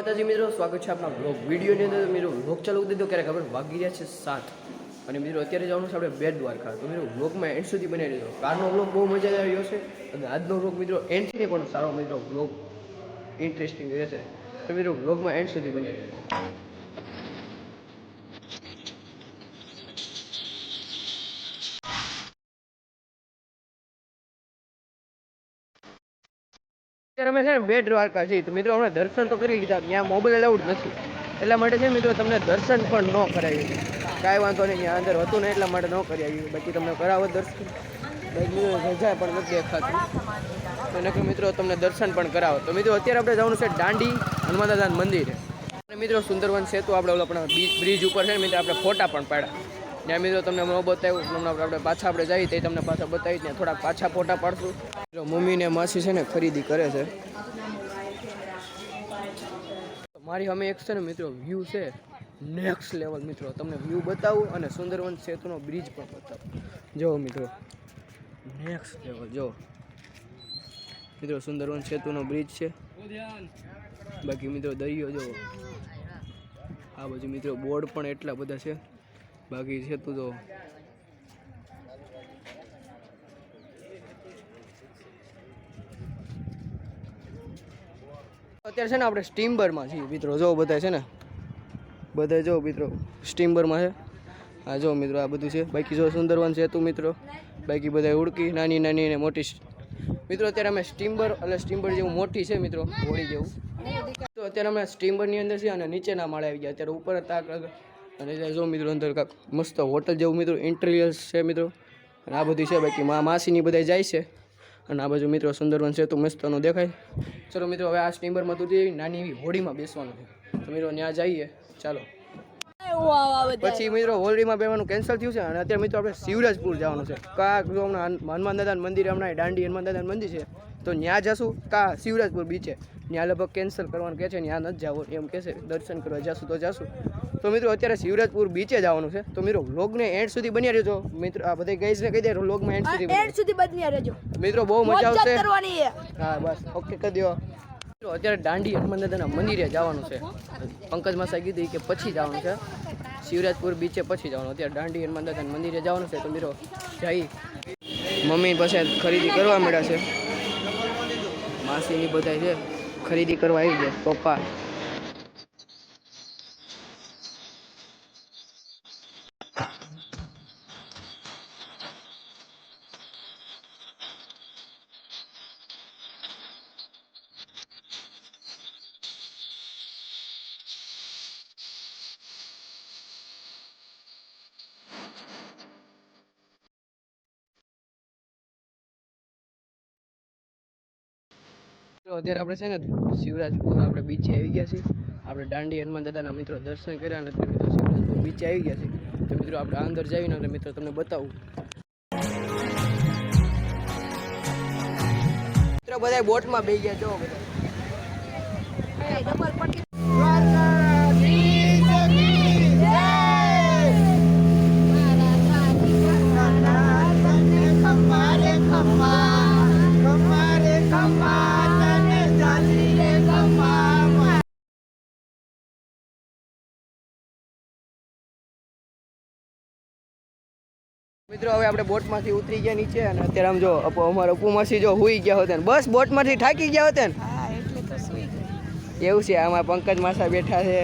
માતાજી મિત્રો, સ્વાગત છે આપણા બ્લોગ વિડીયોની અંદર. મિત્રો બ્લોગ ચાલુ દીધો ક્યારે ખબર વાગી રહ્યા છે 7 અને મિત્રો અત્યારે જવાનું છે આપણે બેટ દ્વારકા. તો મિત્રો બ્લોગમાં એન્ડ સુધી બનાવી દીધો. કારનો બ્લોગ બહુ મજા આવ્યો છે અને આજનો બ્લોગ મિત્રો એન્ડથી પણ સારો મિત્રો બ્લોગ ઇન્ટરેસ્ટિંગ રહેશે. તો મિત્રો બ્લોગમાં એન્ડ સુધી બનાવી દીધો. અત્યારે અમે છે ને બેટ દ્વારકા છીએ. તો મિત્રો અમે દર્શન તો કરી લીધા, ત્યાં મોબાઈલ અલાઉડ નથી એટલા માટે છે મિત્રો તમને દર્શન પણ ન કરાવી. કાંઈ વાંધો નહીં, ત્યાં અંદર હતું ને એટલા માટે ન કરી આવ્યું. બાકી તમને કરાવો દર્શન, રજા પણ નથી દેખાતું અને કે મિત્રો તમને દર્શન પણ કરાવો. તો મિત્રો અત્યારે આપણે જવાનું છે દાંડી હનુમાન દાદા મંદિરે. અને મિત્રો સુંદરવન સેતુ આપણે આપણા બ્રિજ ઉપર છે ને મિત્રો આપણે ફોટા પણ પાડ્યા. ત્યાં મિત્રો તમને ન બતાવ્યું, હમણાં આપણે પાછા આપણે જઈએ તે તમને પાછા બતાવી. ત્યાં થોડાક પાછા ફોટા પાડશું. મમ્મી ને માસી છે ને ખરીદી કરે છે. મારી અમે એક છે ને મિત્રો વ્યૂ છે નેક્સ્ટ લેવલ. મિત્રો તમને વ્યૂ બતાવું અને સુંદરવન સેતુનો બ્રિજ પણ બતાવું. જો મિત્રો નેક્સ્ટ લેવલ, જો મિત્રો સુંદરવન સેતુનો બ્રિજ છે. બાકી મિત્રો દરિયો જો આ બાજુ મિત્રો બોર્ડ પણ એટલા બધા છે. બાકી સેતુ તો અત્યારે છે ને આપણે સ્ટીમરમાં છીએ મિત્રો. જો બધા છે ને બધા જો મિત્રો સ્ટીમરમાં છે. હા જો મિત્રો આ બધું છે. બાકી જો સુંદરવન સેતુ મિત્રો, બાકી બધા ઉડકી નાની નાની અને મોટી. મિત્રો અત્યારે અમે સ્ટીમર એટલે સ્ટીમર જેવું મોટી છે મિત્રો, હોડી જેવું. તો અત્યારે અમે સ્ટીમરની અંદર છે અને નીચેના માળે આવી ગયા. અત્યારે ઉપર તાક અને જો મિત્રો અંદર કાંક મસ્ત હોટલ જેવું મિત્રો ઇન્ટિરિયર્સ છે મિત્રો. અને આ બધી છે. બાકી માસીની બધા જાય છે અને આ બાજુ મિત્રો સુંદરવન સેતુ મસ્તનો દેખાય. ચલો મિત્રો હવે આ સ્ટીમરમાં તું નાની એવી હોડીમાં બેસવાનું છે. તો મિત્રો ત્યાં જઈએ ચાલો. પછી મિત્રો હોડીમાં બેવાનું કેન્સલ થયું છે અને અત્યારે મિત્રો આપણે શિવરાજપુર જવાનું છે. કાં જો હમણાં હનુમાન દાદાનું મંદિર, હમણાં દાંડી હનુમાન દાદાનું મંદિર છે તો ત્યાં જશું. કાં શિવરાજપુર બીચે, ત્યાં લગભગ કેન્સલ કરવાનું કહે છે, ત્યાં નથી જવું એમ કહે છે. દર્શન કરવા જશું તો જશું. તો મિત્રો અત્યારે શિવરાજપુર બીચે જવાનું છે. તો મિત્રો વ્લોગને એન્ડ સુધી બન્યા રહેજો મિત્રો. આ બધા ગાઈઝને કહી દે વ્લોગમાં એન્ડ સુધી બન્યા રહેજો મિત્રો, બહુ મજા આવશે. હા બસ ઓકે કરી દો. અત્યારે દાંડી હનુમાન દાદાના મંદિરે જવાનું છે. પંકજ માસા કીધું કે પછી જવાનું છે શિવરાજપુર બીચે, પછી જવાનું. અત્યારે દાંડી હનુમાન દાદાના મંદિરે જવાનું છે. તો મિત્રો જઈ મમ્મી પાસે ખરીદી કરવા મળ્યા છે. માસીની બધા છે ખરીદી કરવા આવી ગયા. પપ્પા અત્યારે આપણે છે ને શિવરાજપુર આપણે બીચે આવી ગયા છીએ. આપણે દાંડી હનુમાન દાદાના મિત્રો દર્શન કર્યા અને મિત્રો શિવરાજપુર બીચે આવી ગયા છીએ. તો મિત્રો આપણે અંદર જઈને અને મિત્રો તમને બતાવું. મિત્રો બધા બોટમાં બેસી ગયા. જો બધા મિત્રો હવે આપણે બોટમાંથી ઉતરી ગયા નીચે અને અત્યારે આમ જો અમારા અપુમાસી જો હુઈ ગયા હોત ને બસ બોટમાંથી થાકી ગયા હોત ને એવું છે. આમાં પંકજ માસા બેઠા છે,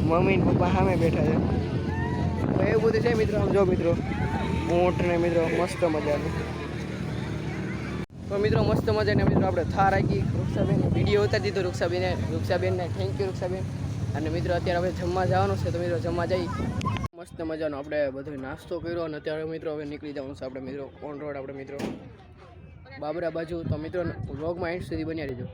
મમ્મી ને પપ્પા સામે બેઠા છે. તો એવું બધું છે મિત્રો. આમ જો મિત્રો ઊંટ ને મિત્રો મસ્ત મજાનું. તો મિત્રો મસ્ત મજાને મિત્રો આપણે થાર રાખી. રૂક્ષાબેન વિડીયો ઉતારી દીધો. રૂક્ષાબેનને થેન્ક યુ રૂક્ષાબેન. અને મિત્રો અત્યારે હવે જમવા જવાનું છે. તો મિત્રો જમવા જઈ મસ્ત મજાનો આપણે બધો નાસ્તો કર્યો અને અત્યારે મિત્રો હવે નીકળી જવાનું છે આપણે મિત્રો ઓન રોડ આપણે મિત્રો બાબરા બાજુ. તો મિત્રો વ્લોગમાં એન્ડ સુધી બન્યા રહેજો.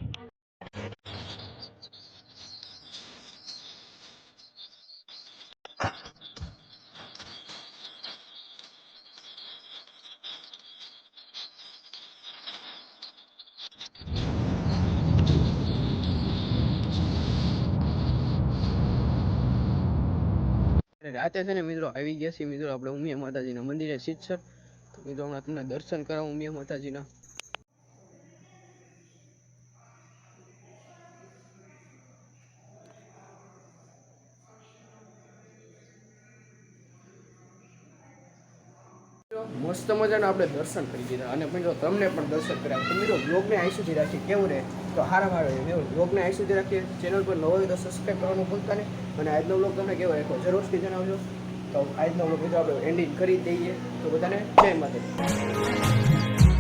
રાતે છે ને મિત્રો આવી ગયા છીએ મિત્રો આપણે ઉમિયા માતાજીના મંદિરે સિદ્ધસર. તો મિત્રો હમણાં તમને દર્શન કરાવું ઉમિયા માતાજીના. મસ્ત મજાના આપણે દર્શન કરી દીધા અને મિત્રો તમને પણ દર્શન કર્યા. તો મિત્રો બ્લોગને અહીં સુધી રાખીએ કેવું રહે તો હારા બ્લોગને અહીં સુધી રાખીએ. ચેનલ પર નવો હોય તો સબસ્ક્રાઈબ કરવાનું ભૂલતા નહીં. અને આજનો બ્લોગ તમને કેવો રહ્યો જરૂરથી જણાવજો. તો આજનો બ્લોગ મિત્રો આપણે એન્ડિંગ કરી દઈએ. તો બધાને જય માતાજી.